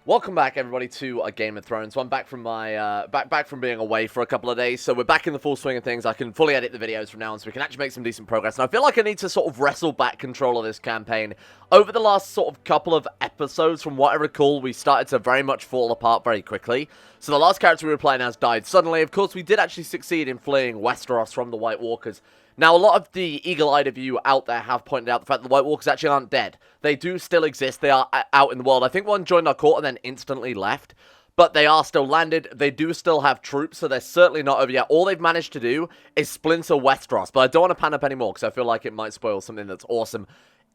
Welcome back, everybody, to a Game of Thrones. So I'm back from my back from being away for a couple of days, so we're back in the full swing of things. I can fully edit the videos from now on, so we can actually make some decent progress. And I feel like I need to sort of wrestle back control of this campaign. Over the last sort of couple of episodes, from what I recall, we started to very much fall apart very quickly. So the last character we were playing as died suddenly. Of course, we did actually succeed in fleeing Westeros from the White Walkers. Now, a lot of the eagle-eyed of you out there have pointed out the fact that the White Walkers actually aren't dead. They do still exist. They are out in the world. I think one joined our court and then instantly left. But they are still landed. They do still have troops, so they're certainly not over yet. All they've managed to do is splinter Westeros. But I don't want to pan up anymore because I feel like it might spoil something that's awesome.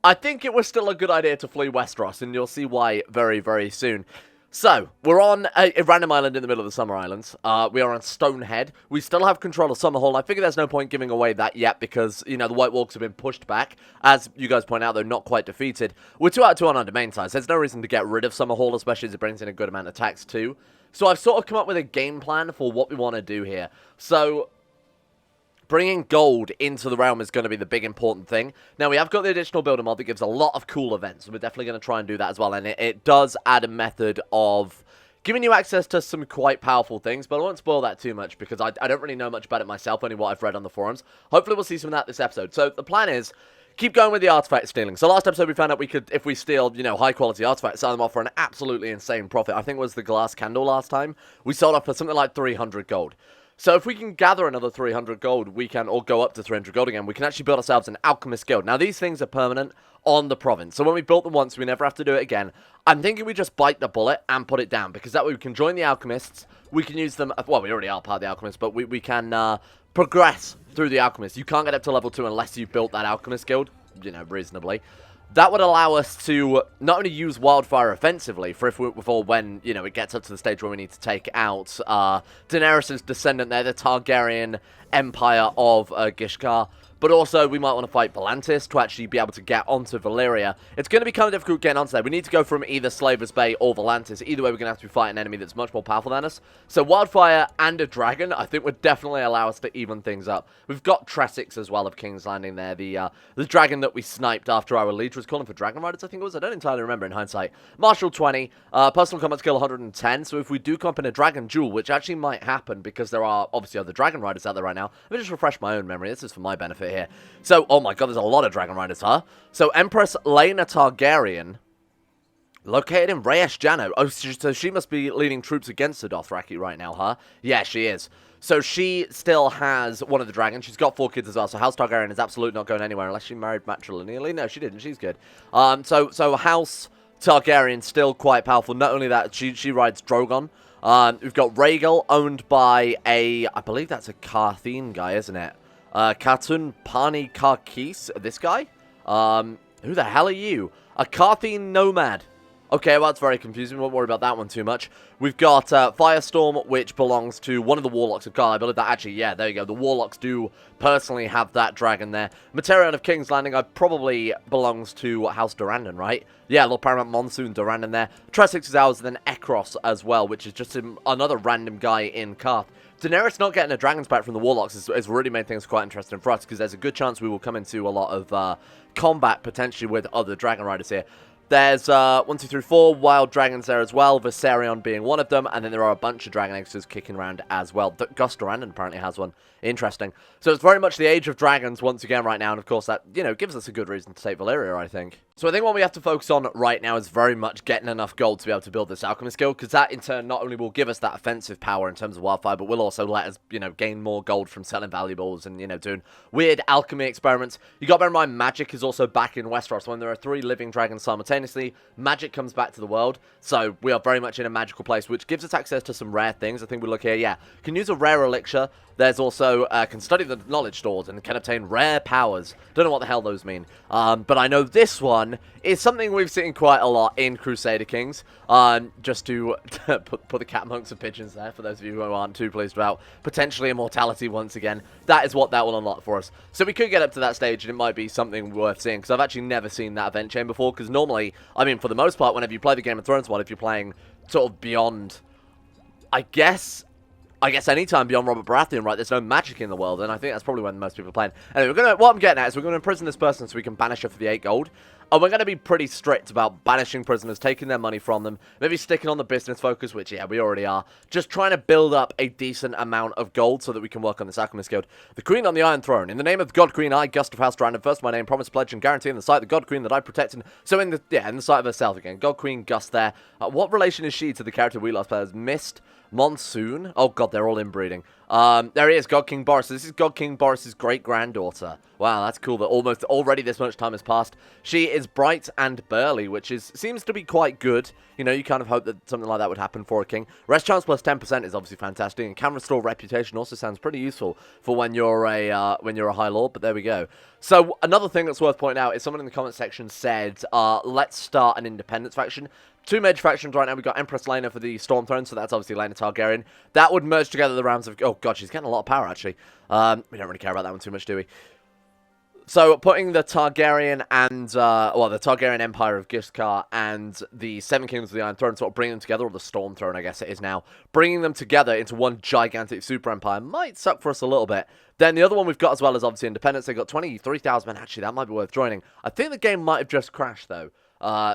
I think it was still a good idea to flee Westeros, and you'll see why very, very soon. So, we're on a random island in the middle of the Summer Islands. We are on Stonehead. We still have control of Summerhall. I figure there's no point giving away that yet because, you know, the White Walkers have been pushed back. As you guys point out, they're not quite defeated. We're 2 out of 2 on our domain size. There's no reason to get rid of Summerhall, especially as it brings in a good amount of tax too. So I've sort of come up with a game plan for what we want to do here. So bringing gold into the realm is going to be the big important thing. Now, we have got the additional builder mod that gives a lot of cool events, and we're definitely going to try and do that as well. And it does add a method of giving you access to some quite powerful things, but I won't spoil that too much because I don't really know much about it myself, only what I've read on the forums. Hopefully, we'll see some of that this episode. So the plan is keep going with the artifact stealing. So last episode, we found out we could, if we steal, you know, high-quality artifacts, sell them off for an absolutely insane profit. I think it was the glass candle last time. We sold off for something like 300 gold. So if we can gather another 300 gold, we can, or go up to 300 gold again, we can actually build ourselves an alchemist guild. Now, these things are permanent on the province. So when we built them once, we never have to do it again. I'm thinking we just bite the bullet and put it down, because that way we can join the alchemists. We can use them, well, we already are part of the alchemists, but we can progress through the alchemists. You can't get up to level 2 unless you've built that alchemist guild, you know, reasonably. That would allow us to not only use wildfire offensively for when, you know, it gets up to the stage where we need to take out Daenerys' descendant there, the Targaryen Empire of Gishkar. But also, we might want to fight Volantis to actually be able to get onto Valyria. It's going to be kind of difficult getting onto there. We need to go from either Slaver's Bay or Volantis. Either way, we're going to have to be fighting an enemy that's much more powerful than us. So Wildfire and a dragon, I think, would definitely allow us to even things up. We've got Tressix as well of King's Landing there. The dragon that we sniped after our Liege was calling for Dragon Riders, I think it was. I don't entirely remember in hindsight. Martial 20, personal combat skill 110. So if we do come up in a dragon duel, which actually might happen because there are obviously other Dragon Riders out there right now. Let me just refresh my own memory. This is for my benefit here. So, oh my god, there's a lot of Dragon Riders, huh? So, Empress Laena Targaryen, located in Reyes Jano. Oh, so she must be leading troops against the Dothraki right now, huh? Yeah, she is. So, she still has one of the dragons. She's got 4 kids as well, so House Targaryen is absolutely not going anywhere unless she married matrilineally. No, she didn't. She's good. So House Targaryen still quite powerful. Not only that, she rides Drogon. We've got Rhaegal, owned by I believe that's a Carthene guy, isn't it? Katun Pani Karkis, this guy? Who the hell are you? A Carthene nomad. Okay, well, that's very confusing. We won't worry about that one too much. We've got Firestorm, which belongs to one of the Warlocks of Khal. I believe that actually, yeah, there you go. The Warlocks do personally have that dragon there. Materion of King's Landing, probably belongs to House Durrandon, right? Yeah, Lord Paramount Monsoon Durrandon there. Tressix is ours, and then Ekros as well, which is just another random guy in Karth. Daenerys not getting a Dragon's Back from the Warlocks has really made things quite interesting for us, because there's a good chance we will come into a lot of combat, potentially, with other Dragon Riders here. There's 1, 2, 3, 4 wild dragons there as well, Viserion being one of them, and then there are a bunch of dragon extras kicking around as well. Gus Durrandon apparently has one. Interesting. So it's very much the age of dragons once again right now, and of course that, you know, gives us a good reason to take Valyria, I think. So I think what we have to focus on right now is very much getting enough gold to be able to build this alchemist guild, because that in turn not only will give us that offensive power in terms of wildfire, but will also let us, you know, gain more gold from selling valuables and, you know, doing weird alchemy experiments. You got to bear in mind, magic is also back in Westeros. When there are 3 living dragons simultaneously, magic comes back to the world, so we are very much in a magical place, which gives us access to some rare things. I think we look here, yeah, can use a rare elixir. There's also, can study the knowledge stores and can obtain rare powers. Don't know what the hell those mean. But I know this one is something we've seen quite a lot in Crusader Kings. Just to put the cat, monks, and pigeons there, for those of you who aren't too pleased about potentially immortality once again. That is what that will unlock for us. So we could get up to that stage, and it might be something worth seeing, because I've actually never seen that event chain before, because normally, I mean, for the most part, whenever you play the Game of Thrones one, if you're playing sort of beyond, I guess any time beyond Robert Baratheon, right, there's no magic in the world, and I think that's probably when most people are playing. Anyway, what I'm getting at is we're going to imprison this person so we can banish her for the 8 gold, And we're going to be pretty strict about banishing prisoners, taking their money from them, maybe sticking on the business focus, which, yeah, we already are. Just trying to build up a decent amount of gold so that we can work on this Alchemist Guild. The Queen on the Iron Throne. In the name of the God Queen, I, Gust of House Durrandon, first my name, promise, pledge, and guarantee in the sight of the God Queen that I protect. And so in the sight of herself again. God Queen Gust there. What relation is she to the character we last played as? Mist? Monsoon? Oh god, they're all inbreeding. There he is, God King Boris. This is God King Boris's great-granddaughter. Wow, that's cool that already this much time has passed. She is bright and burly, which seems to be quite good. You know, you kind of hope that something like that would happen for a king. Rest chance plus 10% is obviously fantastic, and can restore reputation also sounds pretty useful for when you're a High Lord, but there we go. So, another thing that's worth pointing out is someone in the comment section said, let's start an independence faction. Two major factions right now. We've got Empress Lena for the Storm Throne, so that's obviously Lena Targaryen. That would merge together the realms of... Oh, God, she's getting a lot of power, actually. We don't really care about that one too much, do we? So, putting the Targaryen and... the Targaryen Empire of Giscard and the Seven Kingdoms of the Iron Throne, sort of bringing them together, or the Storm Throne, I guess it is now. Bringing them together into one gigantic super empire might suck for us a little bit. Then the other one we've got as well is obviously Independence. They've got 23,000 men. Actually, that might be worth joining. I think the game might have just crashed, though.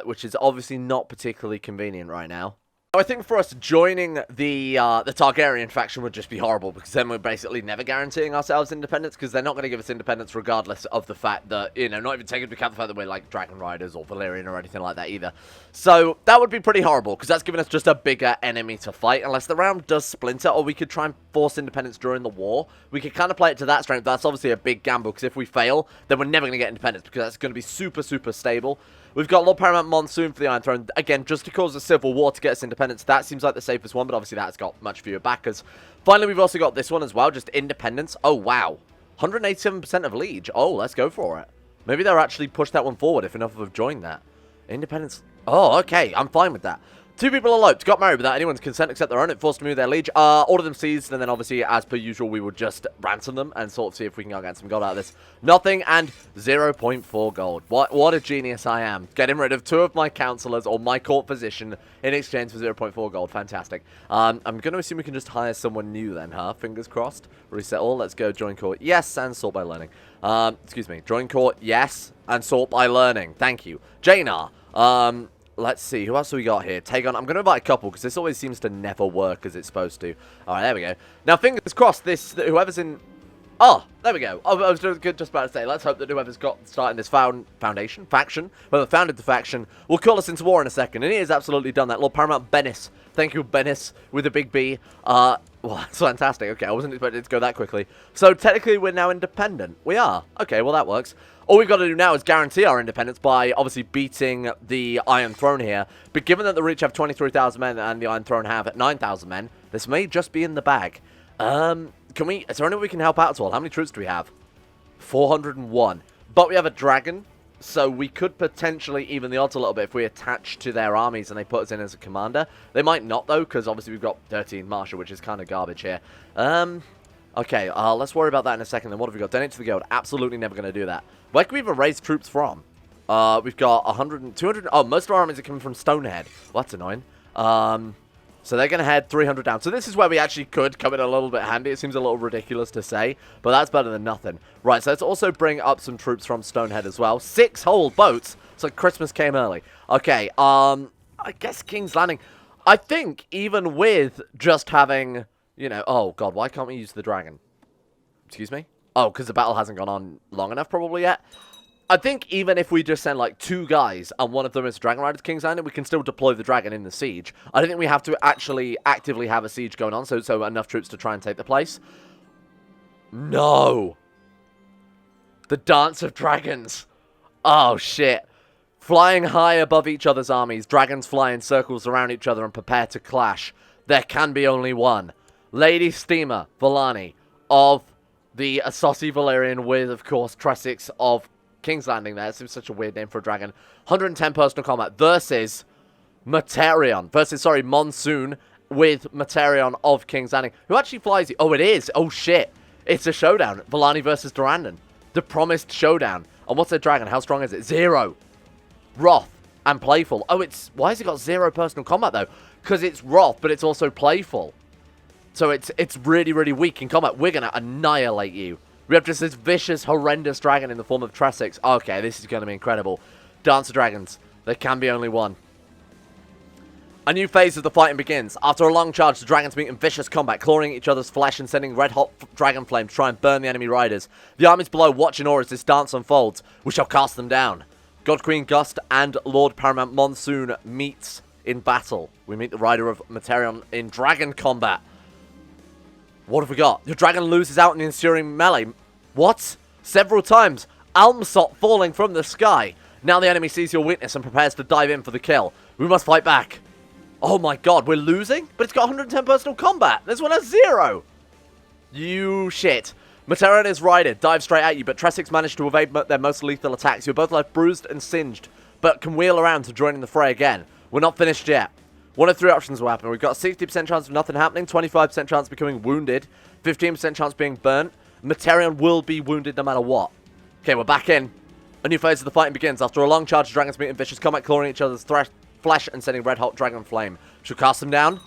Which is obviously not particularly convenient right now. I think for us joining the Targaryen faction would just be horrible, because then we're basically never guaranteeing ourselves independence, because they're not going to give us independence regardless of the fact that, you know, not even taking into account the fact that we're like Dragon Riders or Valyrian or anything like that either. So that would be pretty horrible, because that's giving us just a bigger enemy to fight, unless the realm does splinter, or we could try and force independence during the war. We could kind of play it to that strength. That's obviously a big gamble, because if we fail, then we're never going to get independence, because that's going to be super, super stable. We've got Lord Paramount Monsoon for the Iron Throne. Again, just to cause a civil war to get us independence. That seems like the safest one, but obviously that's got much fewer backers. Finally, we've also got this one as well, just independence. Oh, wow. 187% of liege. Oh, let's go for it. Maybe they'll actually push that one forward if enough of them have joined that. Independence. Oh, okay. I'm fine with that. Two people eloped, got married without anyone's consent except their own, it forced to move their liege. Order them seized, and then obviously, as per usual, we would just ransom them and sort of see if we can get some gold out of this. Nothing and 0.4 gold. What a genius I am. Getting rid of two of my counselors or my court physician in exchange for 0.4 gold. Fantastic. I'm going to assume we can just hire someone new then, huh? Fingers crossed. Reset all. Let's go join court. Yes, and sort by learning. Excuse me. Join court. Yes, and sort by learning. Thank you. Jaina. Let's see, who else do we got here? Tagon. I'm going to invite a couple, because this always seems to never work as it's supposed to. Alright, there we go. Now, fingers crossed, whoever's in... Oh, there we go. I was just about to say, let's hope that whoever's got starting this faction, whoever founded the faction, will call us into war in a second. And he has absolutely done that. Lord Paramount Bennis. Thank you, Bennis, with a big B. Well, that's fantastic. Okay, I wasn't expecting it to go that quickly. So, technically, we're now independent. We are. Okay, well, that works. All we've got to do now is guarantee our independence by, obviously, beating the Iron Throne here. But given that the Reach have 23,000 men and the Iron Throne have 9,000 men, this may just be in the bag. Is there any way we can help out at all? How many troops do we have? 401. But we have a dragon, so we could potentially even the odds a little bit if we attach to their armies and they put us in as a commander. They might not, though, because obviously we've got 13 Marshal, which is kind of garbage here. Okay, let's worry about that in a second. Then what have we got? Donate to the guild. Absolutely never going to do that. Where can we even raise troops from? We've got 100 and 200. Oh, most of our armies are coming from Stonehead. Well, that's annoying. So they're going to head 300 down. So this is where we actually could come in a little bit handy. It seems a little ridiculous to say, but that's better than nothing. Right, so let's also bring up some troops from Stonehead as well. 6 whole boats. So Christmas came early. Okay, I guess King's Landing. I think even with just having, you know... Oh, God, why can't we use the dragon? Excuse me? Oh, because the battle hasn't gone on long enough probably yet. I think even if we just send, like, 2 guys and one of them is Dragon Rider to King's Landing, we can still deploy the dragon in the siege. I don't think we have to actually actively have a siege going on, so enough troops to try and take the place. No! The Dance of Dragons. Oh, shit. Flying high above each other's armies, dragons fly in circles around each other and prepare to clash. There can be only one. Lady Steamer Valane of the Hosue Valane with, of course, Tresix of King's Landing there. It seems such a weird name for a dragon. 110 personal combat versus Monsoon with Materion of King's Landing. Who actually flies it? Oh, it is. Oh, shit. It's a showdown. Valane versus Durrandon. The promised showdown. And what's their dragon? How strong is it? 0. Wrath and playful. Oh, it's... Why has it got 0 personal combat, though? Because it's wrath, but it's also playful. So it's really, really weak in combat. We're going to annihilate you. We have just this vicious, horrendous dragon in the form of Tresix. Okay, this is going to be incredible. Dancer Dragons. There can be only one. A new phase of the fighting begins. After a long charge, the dragons meet in vicious combat, clawing each other's flesh and sending red-hot dragon flames to try and burn the enemy riders. The armies below watch in awe as this dance unfolds. We shall cast them down. God Queen Gust and Lord Paramount Monsoon meets in battle. We meet the rider of Materion in dragon combat. What have we got? Your dragon loses out in the ensuing melee. What? Several times. Almsot falling from the sky. Now the enemy sees your weakness and prepares to dive in for the kill. We must fight back. Oh my god, we're losing? But it's got 110 personal combat. This one has 0. You shit. Materion is rider, dives straight at you, but Tressix managed to evade their most lethal attacks. You're both left bruised and singed, but can wheel around to join in the fray again. We're not finished yet. One of 3 options will happen. We've got a 60% chance of nothing happening, 25% chance of becoming wounded, 15% chance of being burnt. Materion will be wounded no matter what. Okay, we're back in. A new phase of the fighting begins. After a long charge, dragons meet in vicious combat, clawing each other's flesh and sending red-hot dragon flame. Should cast them down.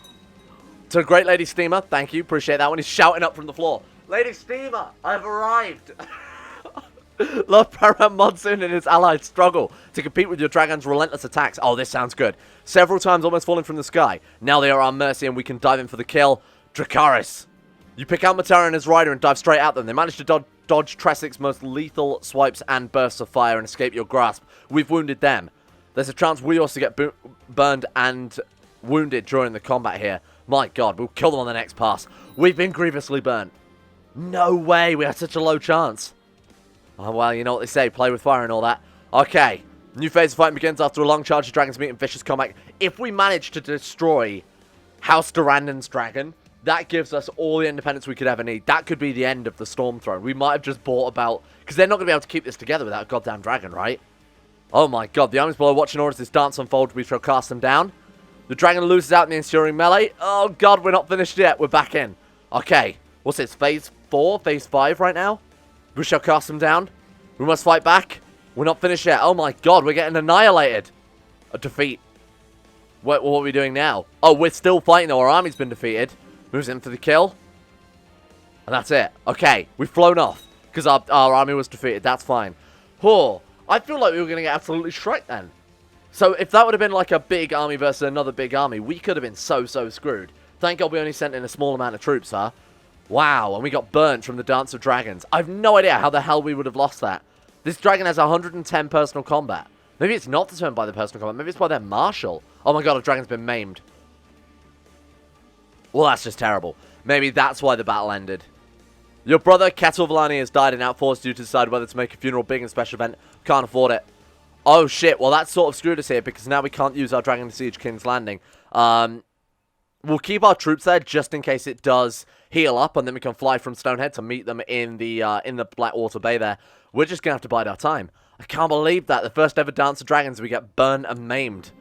To Great Lady Steamer, thank you, appreciate that one. He's shouting up from the floor. Lady Steamer, I've arrived. Lord Paramount Monsoon and his allies struggle to compete with your dragon's relentless attacks. Oh, this sounds good. Several times almost falling from the sky. Now they are our mercy and we can dive in for the kill. Dracarys. You pick out Materion and his rider and dive straight at them. They manage to dodge Tressix's most lethal swipes and bursts of fire and escape your grasp. We've wounded them. There's a chance we also get burned and wounded during the combat here. My god, we'll kill them on the next pass. We've been grievously burnt. No way, we had such a low chance. Oh, well, you know what they say, play with fire and all that. Okay, new phase of fighting begins after a long charge of dragons meet in vicious combat. If we manage to destroy House Durrandon's dragon, that gives us all the independence we could ever need. That could be the end of the Storm Throne. We might have just bought about... Because they're not going to be able to keep this together without a goddamn dragon, right? Oh my god, the armies below watching orders this dance unfold. We shall cast them down. The dragon loses out in the ensuing melee. Oh god, we're not finished yet. We're back in. Okay, what's this? Phase 4? Phase 5 right now? We shall cast them down. We must fight back. We're not finished yet. Oh my god, we're getting annihilated. A defeat. What are we doing now? Oh, we're still fighting though. Our army's been defeated. Moves in for the kill. And that's it. Okay, we've flown off. Because our army was defeated. That's fine. Oh, I feel like we were going to get absolutely shreked then. So if that would have been like a big army versus another big army, we could have been so screwed. Thank god we only sent in a small amount of troops, huh? Wow, and we got burnt from the Dance of Dragons. I've no idea how the hell we would have lost that. This dragon has 110 personal combat. Maybe it's not determined by the personal combat. Maybe it's by their marshal. Oh my god, a dragon's been maimed. Well, that's just terrible. Maybe that's why the battle ended. Your brother, Housue Valane, has died and now forced you to decide whether to make a funeral big and special event. Can't afford it. Oh shit, well that sort of screwed us here because now we can't use our Dragon to Siege King's Landing. We'll keep our troops there just in case it does heal up, and then we can fly from Stonehead to meet them in the Blackwater Bay there. We're just going to have to bide our time. I can't believe that. The first ever Dance of Dragons, we get burned and maimed.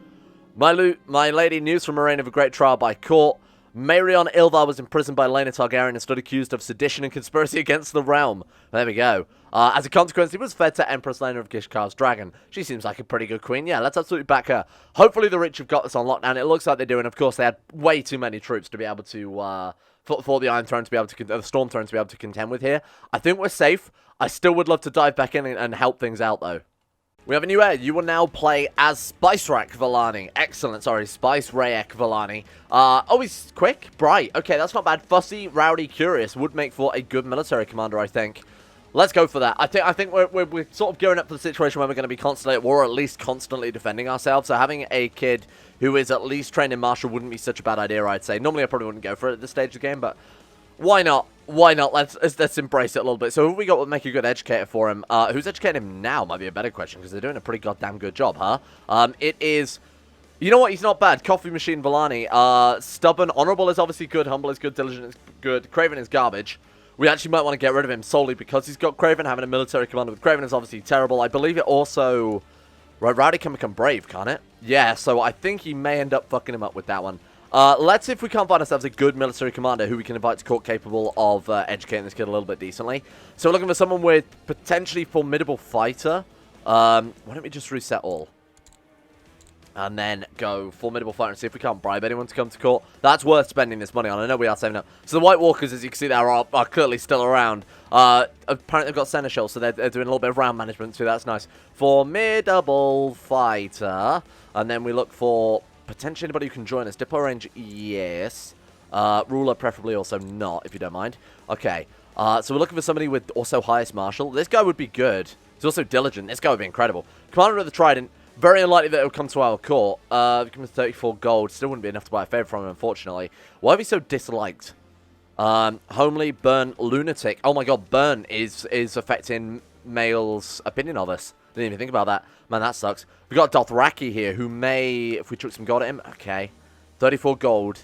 My lady, news from a reign of a great trial by court. Marion Ilvar was imprisoned by Laena Targaryen and stood accused of sedition and conspiracy against the realm. There we go. As a consequence, he was fed to Empress Laena of Gishkar's dragon. She seems like a pretty good queen. Yeah, let's absolutely back her. Hopefully the rich have got this on lockdown. It looks like they do, and of course they had way too many troops to be able to, for the Iron Throne to be able to, the Storm Throne to be able to contend with here. I think we're safe. I still would love to dive back in and help things out, though. We have a new heir. You will now play as Spice Rack Valane. Excellent, sorry, Spice Rayak Valane. Oh, he's quick, bright. Okay, that's not bad. Fussy, rowdy, curious would make for a good military commander, I think. Let's go for that. I think we're sort of gearing up for the situation where we're going to be constantly at war, or at least constantly defending ourselves. So having a kid who is at least trained in martial wouldn't be such a bad idea, I'd say. Normally, I probably wouldn't go for it at this stage of the game, but why not? Why not? Let's embrace it a little bit. So who we got would make a good educator for him? Who's educating him now might be a better question, because they're doing a pretty goddamn good job, huh? It is... You know what? He's not bad. Coffee Machine Valane. Stubborn. Honorable is obviously good. Humble is good. Diligent is good. Craven is garbage. We actually might want to get rid of him solely because he's got Craven. Having a military commander with Craven is obviously terrible. I believe it also... Right, Rowdy can become brave, can't it? Yeah, so I think he may end up fucking him up with that one. Let's see if we can't find ourselves a good military commander who we can invite to court capable of educating this kid a little bit decently. So we're looking for someone with potentially formidable fighter. Why don't we just reset all? And then go formidable fighter and see if we can't bribe anyone to come to court. That's worth spending this money on. I know we are saving up. So the White Walkers, as you can see there, are clearly still around. Apparently they've got Seneschal, so they're doing a little bit of round management too. That's nice. Formidable fighter. And then we look for potentially anybody who can join us. Depot range, yes. Ruler, preferably also not, if you don't mind. Okay. So we're looking for somebody with also highest martial. This guy would be good. He's also diligent. This guy would be incredible. Commander of the Trident. Very unlikely that it would come to our court. Give him 34 gold. Still wouldn't be enough to buy a favour from him, unfortunately. Why are we so disliked? Homely, Burn, Lunatic. Oh my god, Burn is affecting males' opinion of us. Didn't even think about that. Man, that sucks. We've got Dothraki here, who may, if we chuck some gold at him. Okay. 34 gold.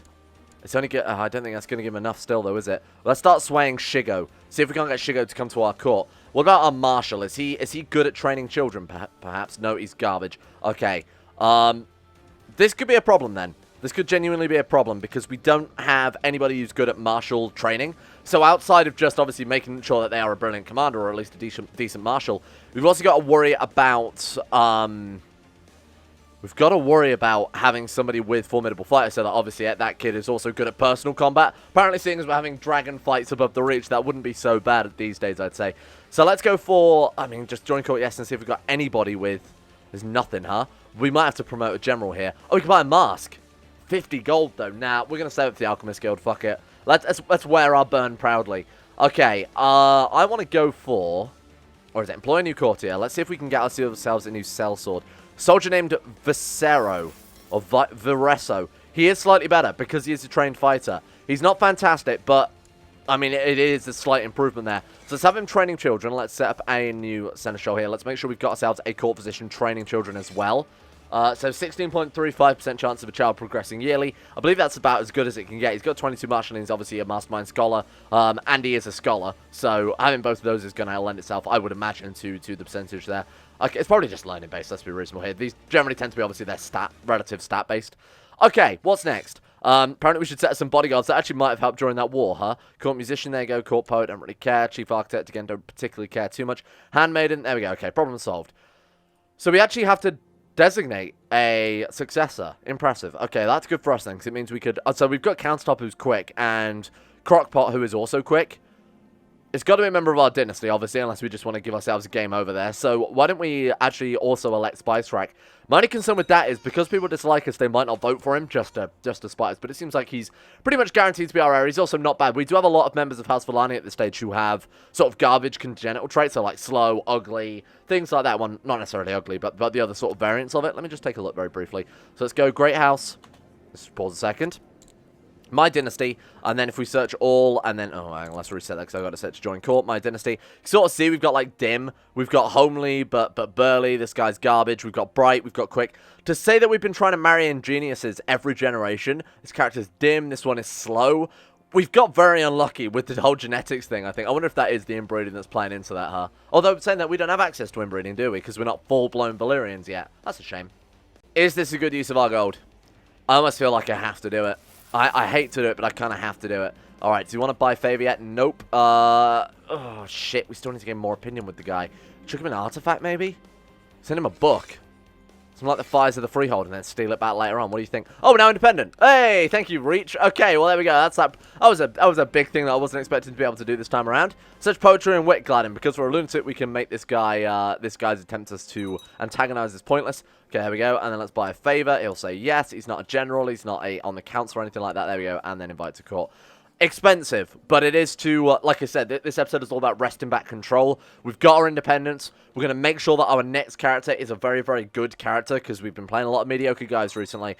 It's only get. I don't think that's going to give him enough still, though, is it? Let's start swaying Shigo. See if we can't get Shigo to come to our court. What about our marshal? Is he good at training children, perhaps? No, he's garbage. Okay. This could be a problem, then. This could genuinely be a problem, because we don't have anybody who's good at martial training. So outside of just, obviously, making sure that they are a brilliant commander, or at least a decent marshal, we've also got to worry about... We've got to worry about having somebody with formidable fighter, so that obviously that kid is also good at personal combat. Apparently, seeing as we're having dragon fights above the reach, that wouldn't be so bad these days, I'd say. So let's go for, I mean, just join court, yes, and see if we've got anybody with... There's nothing, huh? We might have to promote a general here. Oh, we can buy a mask. 50 gold, though. Nah, we're going to save it for the Alchemist Guild. Fuck it. Let's wear our burn proudly. Okay, I want to go for... Or is it employ a new courtier? Let's see if we can get ourselves a new sellsword. Soldier named Visero, or Viresso. He is slightly better because he is a trained fighter. He's not fantastic, but, I mean, it is a slight improvement there. So let's have him training children. Let's set up a new Seneschal here. Let's make sure we've got ourselves a court physician training children as well. So 16.35% chance of a child progressing yearly. I believe that's about as good as it can get. He's got 22 martial, and he's obviously a mastermind scholar, and he is a scholar. So having both of those is going to lend itself, I would imagine, to the percentage there. Okay, it's probably just learning based, let's be reasonable here. These generally tend to be obviously their relative stat based. Okay, what's next? Apparently we should set some bodyguards. That actually might have helped during that war, huh? Court musician, there you go. Court poet, don't really care. Chief architect, again, don't particularly care too much. Handmaiden, there we go. Okay, problem solved. So we actually have to designate a successor. Impressive. Okay, that's good for us then, because it means we could... so we've got Countertop, who's quick, and Crockpot, who is also quick. It's got to be a member of our dynasty, obviously, unless we just want to give ourselves a game over there. So why don't we actually also elect Spice Rack? My only concern with that is because people dislike us, they might not vote for him just to spite us. But it seems like he's pretty much guaranteed to be our heir. He's also not bad. We do have a lot of members of House Valane at this stage who have sort of garbage congenital traits, so like slow, ugly, things like that. One, not necessarily ugly, but the other sort of variants of it. Let me just take a look very briefly. So let's go Great House. Let's pause a second. My Dynasty, and then if we search all, and then, oh, let's reset that because I've got to set to join court, My Dynasty. You can sort of see we've got, like, dim, we've got homely, but burly, this guy's garbage, we've got bright, we've got quick. To say that we've been trying to marry ingeniouses every generation, this character's dim, this one is slow. We've got very unlucky with the whole genetics thing, I think. I wonder if that is the inbreeding that's playing into that, huh? Although, saying that, we don't have access to inbreeding, do we? Because we're not full-blown Valyrians yet. That's a shame. Is this a good use of our gold? I almost feel like I have to do it. I hate to do it, but I kind of have to do it. Alright, do you want to buy favor yet? Nope. Oh, shit. We still need to get more opinion with the guy. Chuck him an artifact, maybe? Send him a book. Something like the Fires of the Freehold, and then steal it back later on. What do you think? Oh, we're now independent. Hey, thank you, Reach. Okay, well, there we go. That was a big thing that I wasn't expecting to be able to do this time around. Such poetry and wit gladding. Because we're a lunatic, we can make this guy's attempts to antagonize is pointless. Okay, there we go. And then let's buy a favor. He'll say yes. He's not a general. He's not on the council or anything like that. There we go. And then invite to court. Expensive, but it is to, like I said, this episode is all about wresting back control. We've got our independence. We're going to make sure that our next character is a very, very good character, because we've been playing a lot of mediocre guys recently.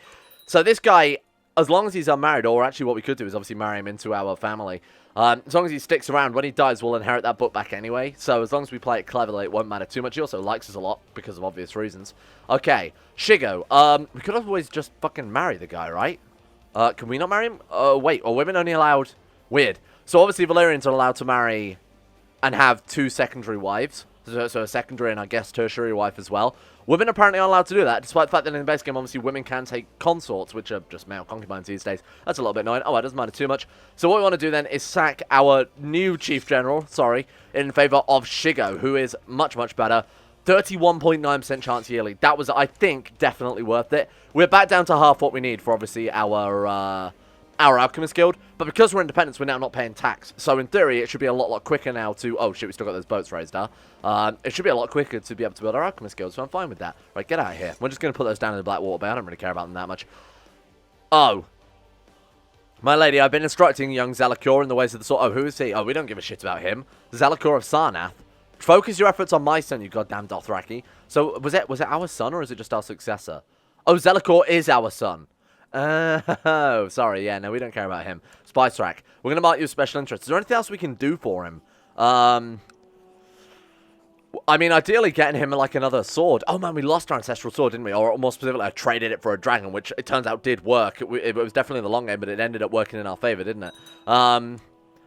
So this guy, as long as he's unmarried, or actually what we could do is obviously marry him into our family. As long as he sticks around, when he dies, we'll inherit that book back anyway. So as long as we play it cleverly, it won't matter too much. He also likes us a lot, because of obvious reasons. Okay, Shigo. We could always just fucking marry the guy, right? Can we not marry him? Wait, are women only allowed? Weird. So obviously Valyrians are allowed to marry and have 2 secondary wives. So a secondary and I guess tertiary wife as well. Women apparently aren't allowed to do that, despite the fact that in the base game, obviously, women can take consorts, which are just male concubines these days. That's a little bit annoying. Oh, it doesn't matter too much. So what we want to do then is sack our new Chief General, in favor of Shigo, who is much, much better. 31.9% chance yearly. That was, I think, definitely worth it. We're back down to half what we need for, obviously, our Alchemist Guild. But because we're independents, we're now not paying tax. So, in theory, it should be a lot quicker now to... Oh, shit, we still got those boats raised, huh? It should be a lot quicker to be able to build our Alchemist Guild, so I'm fine with that. Right, get out of here. We're just going to put those down in the Blackwater Bay. I don't really care about them that much. Oh. My lady, I've been instructing young Zalakor in the ways of the sword. Oh, who is he? Oh, we don't give a shit about him. Zalakor of Sarnath. Focus your efforts on my son, you goddamn Dothraki. So, was it our son, or is it just our successor? Oh, Zalakor is our son. Oh, sorry, yeah, no, we don't care about him. Spice Rack. We're going to mark you as special interest. Is there anything else we can do for him? I mean, ideally getting him, like, another sword. Oh, man, we lost our ancestral sword, didn't we? Or more specifically, I traded it for a dragon, which it turns out did work. It was definitely in the long game, but it ended up working in our favor, didn't it?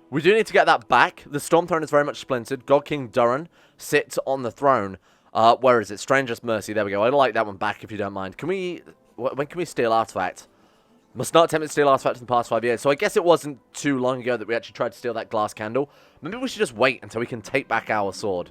We do need to get that back. The Storm Throne is very much splintered. God King Durran sits on the throne. Where is it? Strangest Mercy. There we go. I'd like that one back if you don't mind. Can we... When can we steal Artifact? Must not attempt to steal Artifact in the past 5 years. So I guess it wasn't too long ago that we actually tried to steal that glass candle. Maybe we should just wait until we can take back our sword.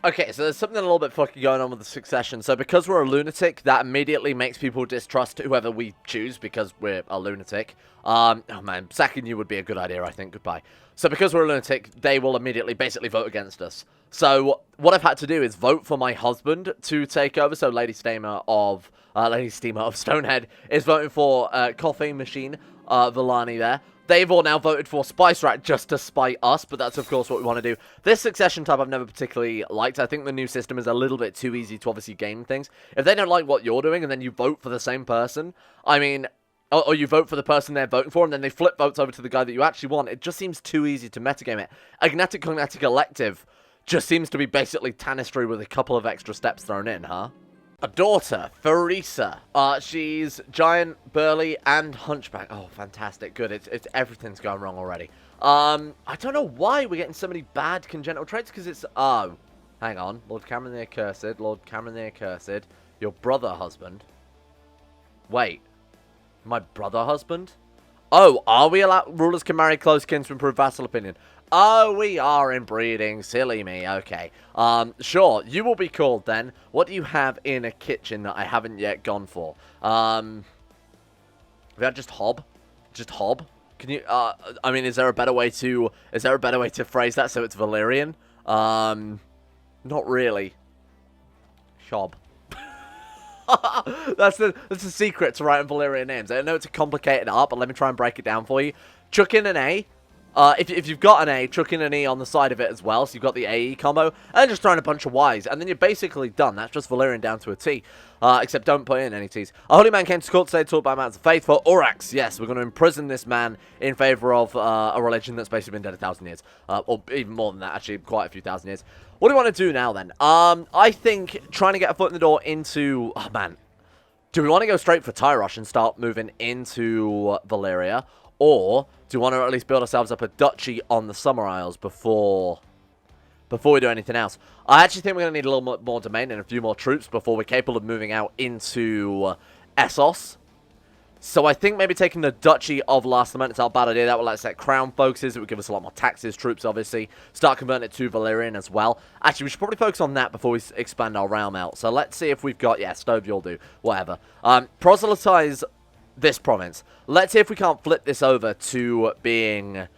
Okay, so there's something a little bit fucking going on with the succession. So because we're a lunatic, that immediately makes people distrust whoever we choose because we're a lunatic. Oh man, sacking you would be a good idea, I think. Goodbye. So because we're a lunatic, they will immediately basically vote against us. So what I've had to do is vote for my husband to take over. So Lady Steamer of Stonehead is voting for Coffee Machine Valane there. They've all now voted for Spice Rack just to spite us, but that's, of course, what we want to do. This succession type I've never particularly liked. I think the new system is a little bit too easy to obviously game things. If they don't like what you're doing and then you vote for the same person, I mean, or you vote for the person they're voting for and then they flip votes over to the guy that you actually want, it just seems too easy to metagame it. Agnatic Cognatic Elective just seems to be basically Tanistry with a couple of extra steps thrown in, huh? A daughter, Farisa. She's giant, burly, and hunchback. Oh, fantastic. Good. It's everything's going wrong already. I don't know why we're getting so many bad congenital traits, because it's... Oh, hang on. Lord Cameron the Accursed. Lord Cameron the Accursed. Your brother husband. Wait. My brother husband? Oh, are we allowed... Rulers can marry close kin to improve vassal opinion. Oh, we are inbreeding. Silly me. Okay. Sure. You will be called then. What do you have in a kitchen that I haven't yet gone for? We had just Hob? Just Hob? Can you, I mean, is there a better way to phrase that so it's Valyrian? Not really. Shob. That's the secret to writing Valyrian names. I know it's a complicated art, but let me try and break it down for you. Chuck in an A. If you've got an A, chuck in an E on the side of it as well, so you've got the AE combo, and just throw in a bunch of Ys, and then you're basically done. That's just Valyrian down to a T, except don't put in any Ts. A holy man came to court today, taught by Mounts of Faith for Urax. Yes, we're going to imprison this man in favour of a religion that's basically been dead 1,000 years, or even more than that, actually, quite a few thousand years. What do we want to do now, then? I think trying to get a foot in the door into... Oh, man. Do we want to go straight for Tyrosh and start moving into Valyria, or... do we want to at least build ourselves up a duchy on the Summer Isles before we do anything else? I actually think we're going to need a little more domain and a few more troops before we're capable of moving out into Essos. So I think maybe taking the Duchy of Last Lament is not a bad idea. That would let us set crown focuses. It would give us a lot more taxes, troops, obviously. Start converting it to Valyrian as well. Actually, we should probably focus on that before we expand our realm out. So let's see if we've got... Yeah, Stove you'll do. Whatever. Proselytize... this province. Let's see if we can't flip this over to being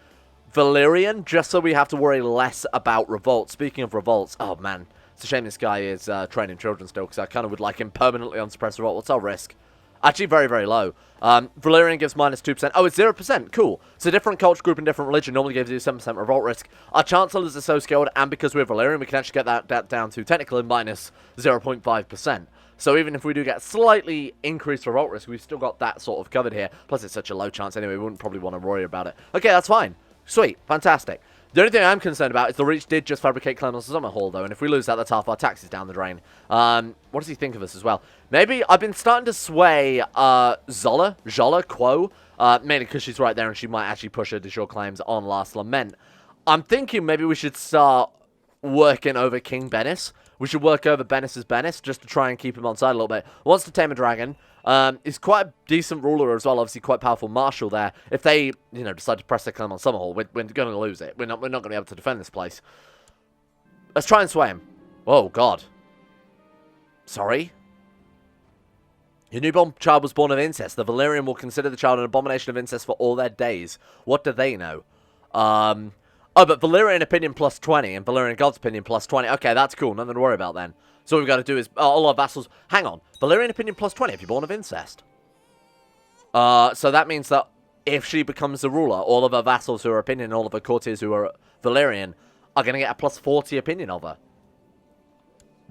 Valyrian, just so we have to worry less about revolts. Speaking of revolts, oh man, it's a shame this guy is training children still, because I kind of would like him permanently on suppressed revolt. What's our risk? Actually, very, very low. Valyrian gives minus 2%. Oh, it's 0%. Cool. So different culture group and different religion normally gives you 7% revolt risk. Our chancellors are so skilled, and because we're Valyrian, we can actually get that down to technically minus 0.5%. So even if we do get slightly increased revolt risk, we've still got that sort of covered here. Plus, it's such a low chance anyway, we wouldn't probably want to worry about it. Okay, that's fine. Sweet. Fantastic. The only thing I'm concerned about is the Reach did just fabricate claims on Summerhall, though, and if we lose that, that's half our taxes down the drain. What does he think of us as well? Maybe I've been starting to sway Zola, Quo, mainly because she's right there and she might actually push her de jure claims on Last Lament. I'm thinking maybe we should start working over King Bennis. We should work over Bennis's Bennis just to try and keep him on side a little bit. Wants to tame a dragon. He's quite a decent ruler as well, obviously quite powerful marshal there. If they, you know, decide to press their claim on Summerhall, we're going to lose it. We're not going to be able to defend this place. Let's try and sway him. Oh, God. Sorry? Your newborn child was born of incest. The Valyrian will consider the child an abomination of incest for all their days. What do they know? Oh, but Valyrian opinion plus 20 and Valyrian God's opinion plus 20. Okay, that's cool. Nothing to worry about then. So what we've got to do is... all our vassals... Hang on. Valyrian opinion plus 20 if you're born of incest. So that means that if she becomes the ruler, all of her vassals who are opinion, all of her courtiers who are Valyrian are going to get a plus 40 opinion of her.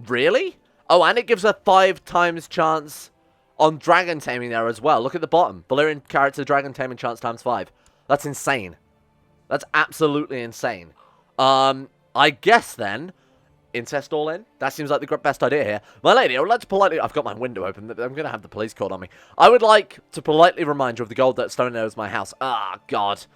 Really? Oh, and it gives her 5 times chance on dragon taming there as well. Look at the bottom. Valyrian character dragon taming chance times 5. That's insane. That's absolutely insane. I guess then, incest all in? That seems like the best idea here. My lady, I would like to politely... I've got my window open. I'm going to have the police called on me. I would like to politely remind you of the gold that Stonehead is my house. Ah, God.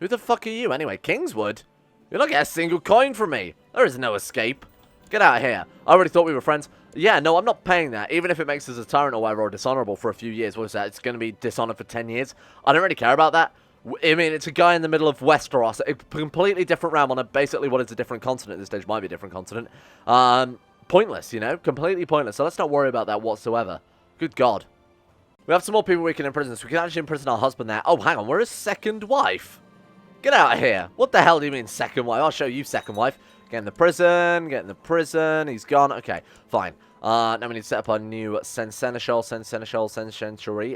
Who the fuck are you anyway? Kingswood? You're not getting a single coin from me. There is no escape. Get out of here. I already thought we were friends. Yeah, no, I'm not paying that. Even if it makes us a tyrant or whatever, or dishonorable for a few years. What is that? It's going to be dishonored for 10 years. I don't really care about that. I mean, it's a guy in the middle of Westeros. A completely different realm on a basically what is a different continent. At this stage might be a different continent. Pointless, you know? Completely pointless. So let's not worry about that whatsoever. Good God. We have some more people we can imprison. So we can actually imprison our husband there. Oh, hang on. We're his second wife. Get out of here. What the hell do you mean second wife? I'll show you second wife. Get in the prison. Get in the prison. He's gone. Okay, fine. Now we need to set up our new seneschal.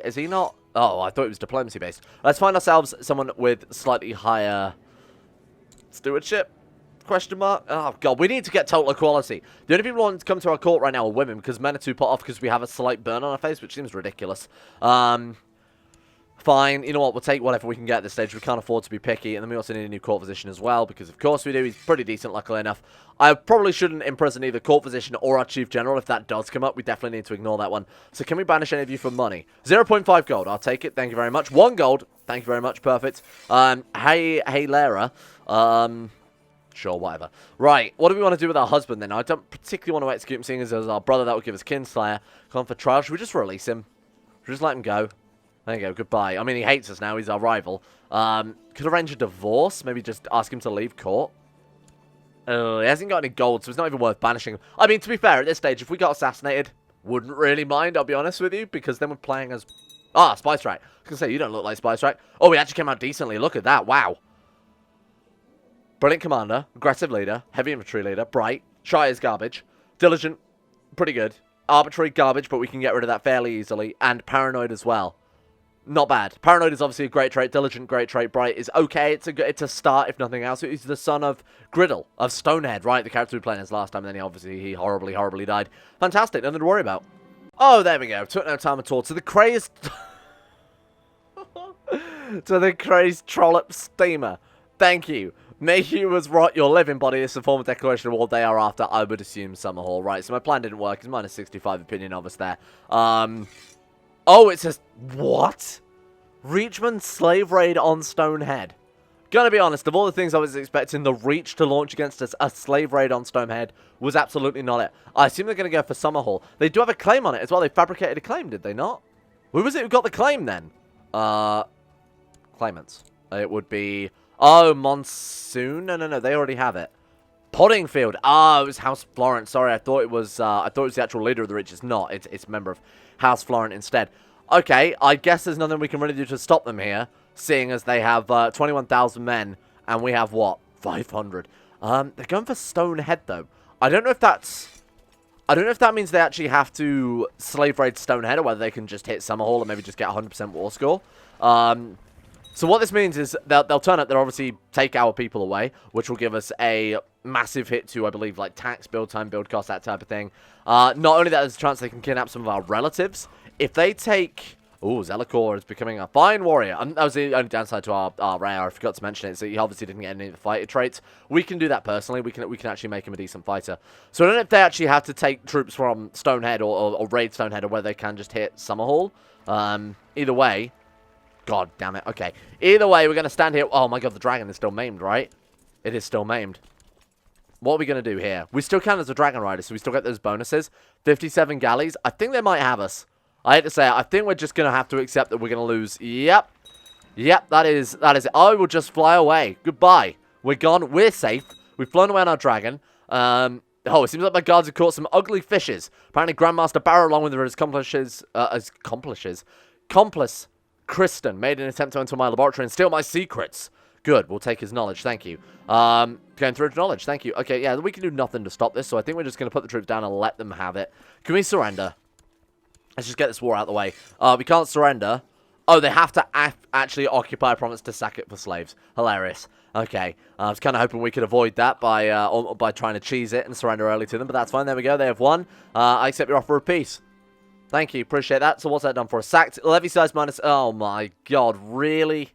Is he not? Oh, I thought it was diplomacy based. Let's find ourselves someone with slightly higher stewardship. Question mark. Oh, God. We need to get total equality. The only people who want to come to our court right now are women because men are too put off because we have a slight burn on our face, which seems ridiculous. Fine. You know what? We'll take whatever we can get at this stage. We can't afford to be picky. And then we also need a new court physician as well because, of course, we do. He's pretty decent, luckily enough. I probably shouldn't imprison either court physician or our chief general. If that does come up, we definitely need to ignore that one. So can we banish any of you for money? 0.5 gold. I'll take it. Thank you very much. 1 gold. Thank you very much. Perfect. Hey, Lara. Sure, whatever. Right, what do we want to do with our husband then? I don't particularly want to execute him, seeing as our brother. That would give us Kinslayer. Come for trial. Should we just release him? Should we just let him go? There you go, goodbye. I mean, he hates us now. He's our rival. Could arrange a divorce. Maybe just ask him to leave court. He hasn't got any gold, so it's not even worth banishing him. I mean, to be fair, at this stage, if we got assassinated, wouldn't really mind, I'll be honest with you, because then we're playing as... Ah, Spice Rack. I was going to say, you don't look like Spice Rack. Oh, he actually came out decently. Look at that. Wow. Brilliant commander. Aggressive leader. Heavy infantry leader. Bright. Shy as garbage. Diligent. Pretty good. Arbitrary garbage, but we can get rid of that fairly easily. And paranoid as well. Not bad. Paranoid is obviously a great trait. Diligent, great trait. Bright is okay. It's a start, if nothing else. He's the son of Griddle, of Stonehead, right? The character we played as last time. And then he horribly died. Fantastic. Nothing to worry about. Oh, there we go. Took no time at all. To the crazed... to the crazed trollop steamer. Thank you. May you as rot your living body is a form of declaration of what they are after, I would assume Summerhall. Right, so my plan didn't work. It's minus 65 opinion of us there. Oh, it says... What? Reachman slave raid on Stonehead. Gonna be honest, of all the things I was expecting, the Reach to launch against us, a slave raid on Stonehead was absolutely not it. I assume they're going to go for Summerhall. They do have a claim on it as well. They fabricated a claim, did they not? Who was it who got the claim then? Claimants. It would be... Oh, Monsoon? No, they already have it. Poddingfield. Ah, it was House Florent. Sorry, I thought it was the actual leader of the Reach. It's not. It's a member of House Florent instead. Okay, I guess there's nothing we can really do to stop them here, seeing as they have 21,000 men, and we have, what, 500. They're going for Stonehead, though. I don't know if that means they actually have to slave raid Stonehead, or whether they can just hit Summerhall and maybe just get 100% war score. So what this means is they'll turn up, they'll obviously take our people away, which will give us a massive hit to, I believe, like tax, build time, build cost, that type of thing. Not only that, there's a chance they can kidnap some of our relatives. If they take... Ooh, Zellicor is becoming a fine warrior. That was the only downside to our rare. I forgot to mention it. So he obviously didn't get any of the fighter traits. We can do that personally. We can actually make him a decent fighter. So I don't know if they actually have to take troops from Stonehead or raid Stonehead, or whether they can just hit Summerhall. Either way... God damn it. Okay. Either way, we're going to stand here. Oh my god, the dragon is still maimed, right? It is still maimed. What are we going to do here? We still count as a dragon rider, so we still get those bonuses. 57 galleys. I think they might have us. I hate to say it. I think we're just going to have to accept that we're going to lose. Yep. Yep, that is it. I will just fly away. Goodbye. We're gone. We're safe. We've flown away on our dragon. Oh, it seems like my guards have caught some ugly fishes. Apparently, Grandmaster Barrow, along with his complice, Kristen, made an attempt to enter my laboratory and steal my secrets. Good, we'll take his knowledge, thank you. Going through his knowledge, thank you. Okay, yeah, we can do nothing to stop this, so I think we're just going to put the troops down and let them have it. Can we surrender? Let's just get this war out of the way. We can't surrender. Oh, they have to actually occupy a province to sack it for slaves. Hilarious. Okay, I was kind of hoping we could avoid that by trying to cheese it and surrender early to them, but that's fine. There we go. They have won. I accept your offer of peace. Thank you. Appreciate that. So what's that done for us? Sacked. Levy size minus... Oh, my God. Really?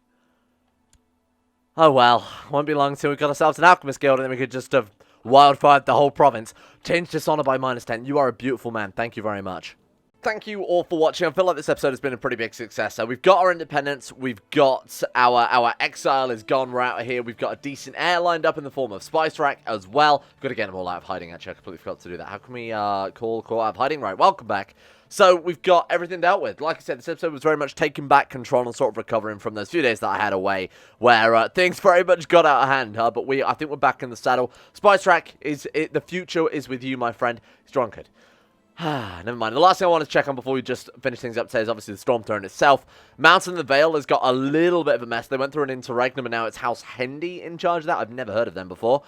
Oh, well. Won't be long until we got ourselves an alchemist guild, and then we could just have wildfired the whole province. Change dishonor by -10. You are a beautiful man. Thank you very much. Thank you all for watching. I feel like this episode has been a pretty big success. So we've got our independence, we've got our exile is gone, we're out of here, we've got a decent heir lined up in the form of Spice Rack as well. We've got to get them all out of hiding, actually. I completely forgot to do that. How can we call out of hiding? Right, welcome back. So we've got everything dealt with. Like I said, this episode was very much taking back control and sort of recovering from those few days that I had away, where things very much got out of hand. But I think we're back in the saddle. Spice Rack, the future is with you, my friend. He's drunkard. Never mind. The last thing I want to check on before we just finish things up today is obviously the Storm Throne itself. Mountain the Vale has got a little bit of a mess. They went through an interregnum and now it's House Hendy in charge of that. I've never heard of them before.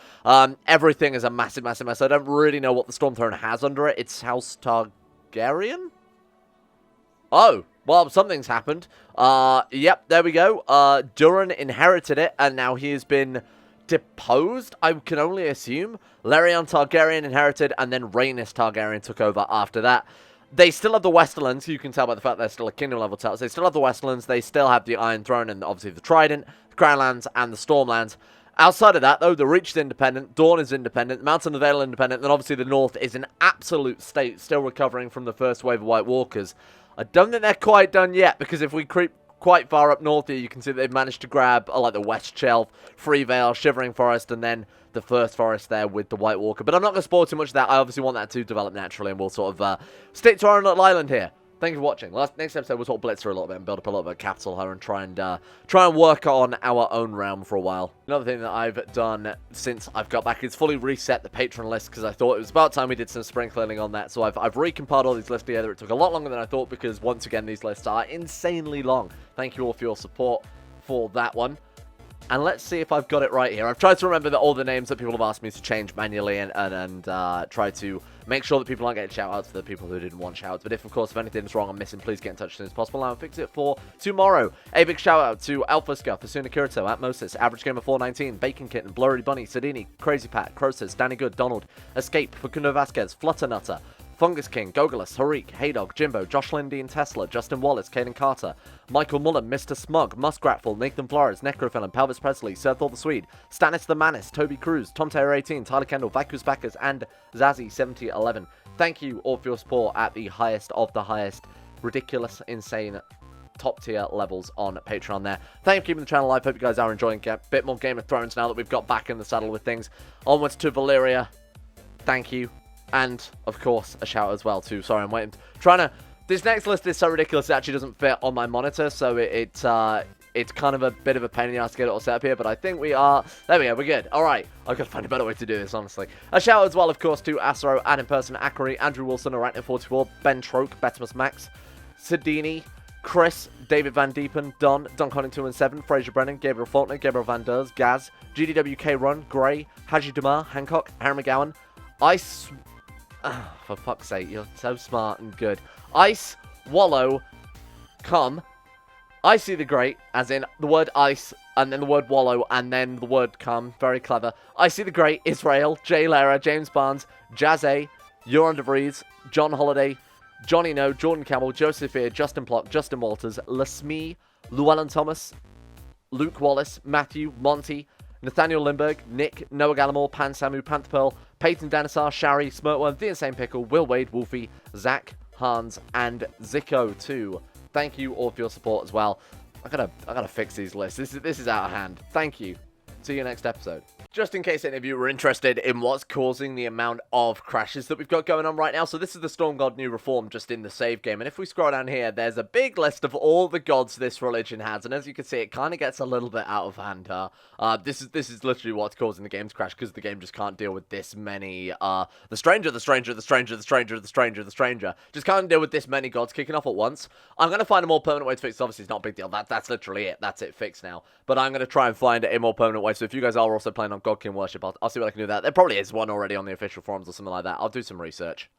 Everything is a massive, massive mess. I don't really know what the Storm Throne has under it. It's House Targaryen? Oh, well, something's happened. Yep, there we go. Duran inherited it and now he has been deposed, I can only assume. Larion Targaryen inherited, and then Rhaenys Targaryen took over after that. They still have the Westerlands, you can tell by the fact they're still a kingdom level title. They still have the Westerlands, they still have the Iron Throne, and obviously the Trident, the Crownlands, and the Stormlands. Outside of that, though, the Reach is independent, Dawn is independent, Mountain of the Vale independent, and then obviously the North is in absolute state, still recovering from the first wave of White Walkers. I don't think they're quite done yet, because if we creep quite far up north here, you can see that they've managed to grab like the West Shelf, Free Vale, Shivering Forest, and then the first forest there with the White Walker. But I'm not going to spoil too much of that. I obviously want that to develop naturally, and we'll sort of stick to our own little island here. Thank you for watching. Next episode, we'll sort of blitz her a little bit and build up a little bit of capital here and try and work on our own realm for a while. Another thing that I've done since I've got back is fully reset the patron list because I thought it was about time we did some spring cleaning on that. So I've recompiled all these lists together. It took a lot longer than I thought because, once again, these lists are insanely long. Thank you all for your support for that one. And let's see if I've got it right here. I've tried to remember that all the names that people have asked me to change manually and try to make sure that people aren't getting shout-outs for the people who didn't want shout-outs. But if anything's wrong or missing, please get in touch as soon as possible. I'll fix it for tomorrow. A big shout-out to Alpha Scuff, Asuna Kirito, Atmosis, Average Gamer 419, Bacon Kitten, Blurry Bunny, Sedini, Crazy Pat, Crosis, Danny Good, Donald, Escape, Facundo Vasquez, Flutter Nutter, Fungus King, Gogolus, Harik, Haydog, Jimbo, Josh Lindean, Tesla, Justin Wallace, Caden Carter, Michael Mullen, Mr. Smug, Muskratful, Nathan Flores, Necrophilin, Pelvis Presley, Sir Thor the Swede, Stannis the Manis, Toby Cruz, Tom Taylor 18, Tyler Kendall, Vakus Backus, and Zazzy 7011. Thank you all for your support at the highest of the highest, ridiculous, insane, top tier levels on Patreon there. Thank you for keeping the channel alive. Hope you guys are enjoying a bit more Game of Thrones now that we've got back in the saddle with things. Onwards to Valyria. Thank you. And, of course, a shout as well, too. Sorry, I'm waiting. This next list is so ridiculous, it actually doesn't fit on my monitor, so it's kind of a bit of a pain in the ass to get it all set up here, but I think we are... There we go, we're good. Alright, I've got to find a better way to do this, honestly. A shout as well, of course, to Asro, Ad in Person, Akari, Andrew Wilson, Arachne44, Ben Troke, Betimus Max, Sidini, Chris, David Van Diepen, Don Conning 2 and 7, Fraser Brennan, Gabriel Faulkner, Gabriel Van Ders, Gaz, GDWK Run, Gray, Haji Damar, Hancock, Aaron McGowan, Ice... Oh, for fuck's sake, you're so smart and good. Ice, Wallow, Come, Icy the Great, as in the word ice, and then the word wallow, and then the word come. Very clever. Icy the Great, Israel, Jay Lara, James Barnes, Jazz Euron DeVries, John Holiday, Johnny No, Jordan Campbell, Joseph Ear, Justin Plock, Justin Walters, Lesmee, Llewellyn Thomas, Luke Wallace, Matthew, Monty, Nathaniel Lindbergh, Nick, Noah Gallimore, Pan Samu, Panther Pearl, Peyton Danisar, Shari, Smirtworm, The Insane Pickle, Will Wade, Wolfie, Zach, Hans, and Zico too. Thank you all for your support as well. I gotta fix these lists. This is out of hand. Thank you. See you next episode. Just in case any of you were interested in what's causing the amount of crashes that we've got going on right now. So this is the Storm God New Reform just in the save game. And if we scroll down here, there's a big list of all the gods this religion has. And as you can see, it kind of gets a little bit out of hand. This is literally what's causing the game to crash because the game just can't deal with this many. The stranger. Just can't deal with this many gods kicking off at once. I'm going to find a more permanent way to fix it. Obviously, it's not a big deal. That's literally it. That's it fixed now. But I'm going to try and find a more permanent way. So if you guys are also playing on God King Worship, I'll see what I can do with that. There probably is one already on the official forums or something like that. I'll do some research.